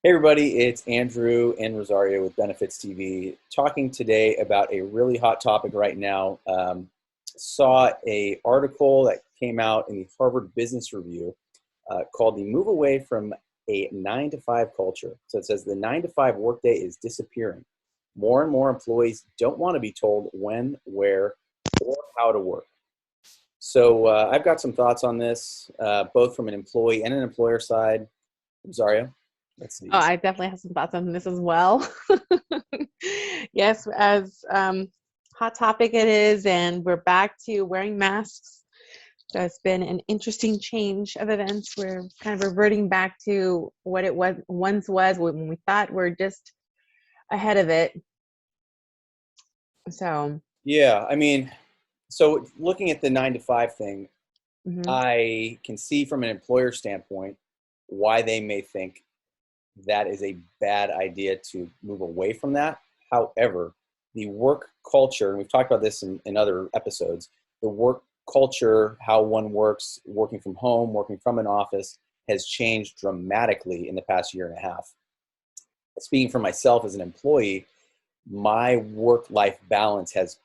Hey everybody, it's Andrew and Rosario with Benefits TV, talking today about a really hot topic right now. Saw a article that came out in the Harvard Business Review called "The Move Away from a 9 to 5 Culture." So it says the 9 to 5 workday is disappearing. More and more employees don't want to be told when, where, or how to work. So I've got some thoughts on this, both from an employee and an employer side. Rosario, let's see. Oh, I definitely have some thoughts on this as well. Yes, as hot topic it is, and we're back to wearing masks. So it's been an interesting change of events. We're kind of reverting back to what it was once was when we thought we're just ahead of it. So, Yeah, I mean, so looking at the 9 to 5 thing, mhm. I can see from an employer standpoint why they may think that is a bad idea to move away from that. However, the work culture, and we've talked about this in other episodes, the work culture, how one works, working from home, working from an office, has changed dramatically in the past year and a half. Speaking for myself as an employee, my work-life balance has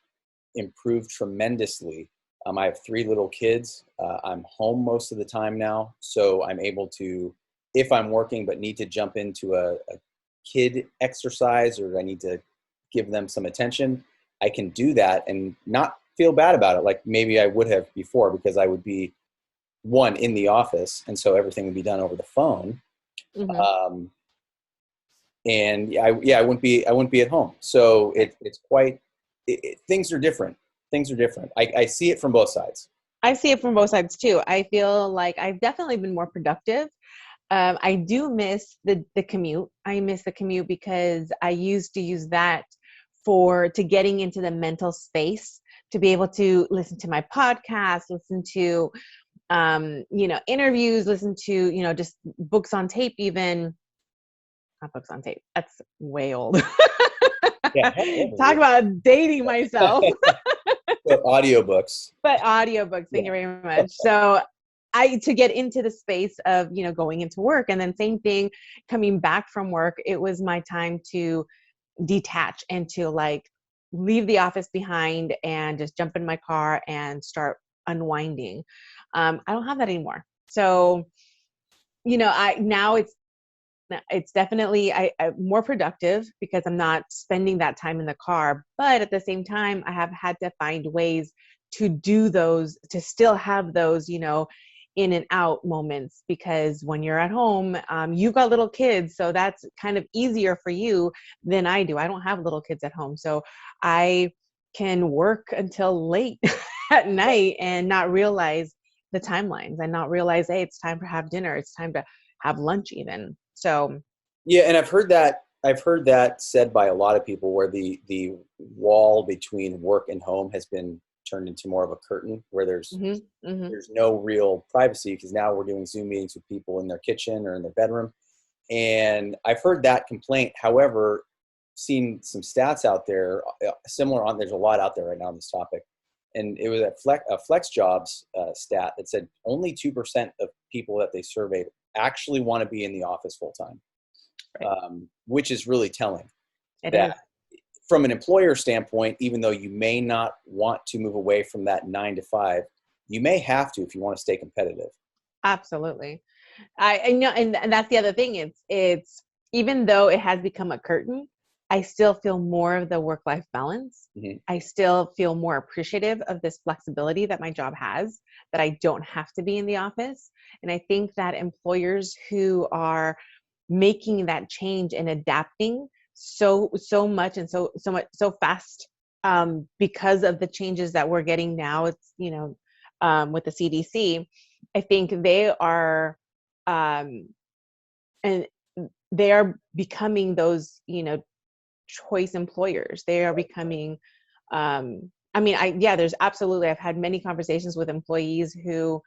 improved tremendously. I have 3 little kids. I'm home most of the time now, so I'm able to, if I'm working but need to jump into a kid exercise or I need to give them some attention, I can do that and not feel bad about it like maybe I would have before, because I would be one in the office and so everything would be done over the phone. Mhm. Um, and I wouldn't be at home. So it's quite things are different. Things are different. I see it from both sides. I see it from both sides too. I feel like I've definitely been more productive. I do miss the commute. I miss the commute because I used to use that for to getting into the mental space to be able to listen to my podcast, listen to interviews, listen to just books on tape, even not books on tape. That's way old. Yeah, how old are Talk you? about dating myself. So audiobooks. But audiobooks, thank Yeah. you very much. So I to get into the space of going into work, and then same thing coming back from work, it was my time to detach and to like leave the office behind and just jump in my car and start unwinding. I don't have that anymore. So I now it's definitely I more productive because I'm not spending that time in the car. But at the same time, I have had to find ways to do those, to still have those, in and out moments. Because when you're at home, you've got little kids, so that's kind of easier for you than I do. I don't have little kids at home, so I can work until late at night and not realize the timelines and not realize, hey, it's time to have dinner. It's time to have lunch even. So, Yeah, and I've heard that said by a lot of people where the wall between work and home has been turned into more of a curtain where mhm, mhm. there's no real privacy, because now we're doing Zoom meetings with people in their kitchen or in their bedroom. And I've heard that complaint. However, seen some stats out there similar on. There's a lot out there right now on this topic, and it was a Flex Jobs stat that said only 2% of people that they surveyed actually want to be in the office full time, Right. which is really telling. It That is. from an employer standpoint, even though you may not want to move away from that 9 to 5, you may have to if you want to stay competitive. Absolutely. I know, and that's the other thing. It's even though it has become a curtain, I still feel more of the work-life balance. Mhm. I still feel more appreciative of this flexibility that my job has, that I don't have to be in the office. And I think that employers who are making that change and adapting so much and so much so fast, because of the changes that we're getting now, it's with the CDC, I think they are, um, and they are becoming those, choice employers. They are becoming, I mean, there's absolutely, I've had many conversations with employees who,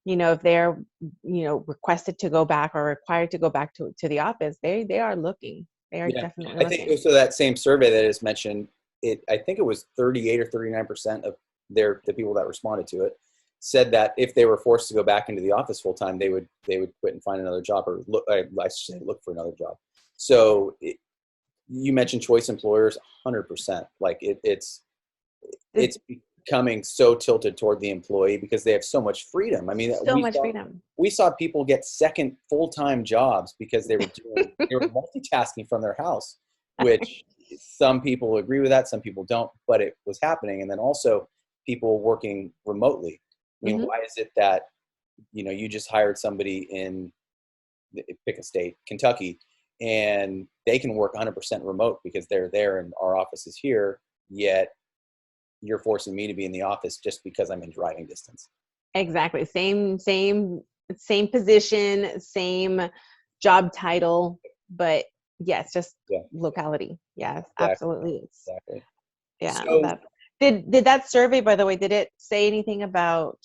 if they're, requested to go back or required to go back to the office, they are looking. They are Yeah, definitely I think looking. so. That same survey that is mentioned, I think it was 38 or 39% of the people that responded to it said that if they were forced to go back into the office full time, they would quit and find another job, or I should say look for another job. So you mentioned choice employers, 100%. Like it's becoming so tilted toward the employee because they have so much freedom. I mean, So much freedom. we saw people get second full-time jobs because they were multitasking from their house, which some people agree with that, some people don't, but it was happening. And then also people working remotely. I mean, why is it that, you just hired somebody in, pick a state, Kentucky, and they can work 100% remote because they're there and our office is here, yet you're forcing me to be in the office just because I'm in driving distance. Exactly. Same position, same job title, but yes, just locality. Yes, exactly. Absolutely. Exactly. Yeah. So, did that survey, by the way, did it say anything about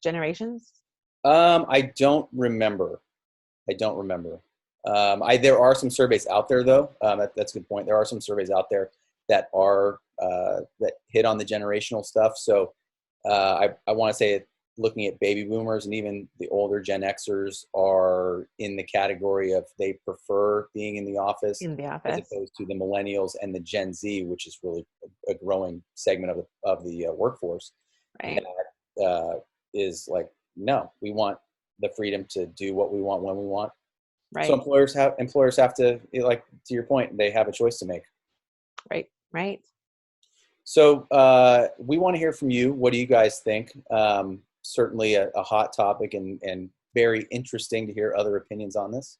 generations? I don't remember. There are some surveys out there, though. That's a good point. There are some surveys out there that are that hit on the generational stuff. So I want to say, looking at baby boomers and even the older Gen Xers are in the category of they prefer being in the office as opposed to the millennials and the Gen Z, which is really a growing segment of the workforce. Right. That is like, no, we want the freedom to do what we want when we want. Right. So employers have to, like, to your point, they have a choice to make. Right. So we want to hear from you. What do you guys think? Certainly a hot topic and very interesting to hear other opinions on this.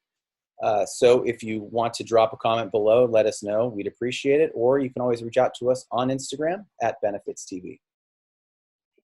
So if you want to drop a comment below, let us know. We'd appreciate it. Or you can always reach out to us on Instagram @BenefitsTV.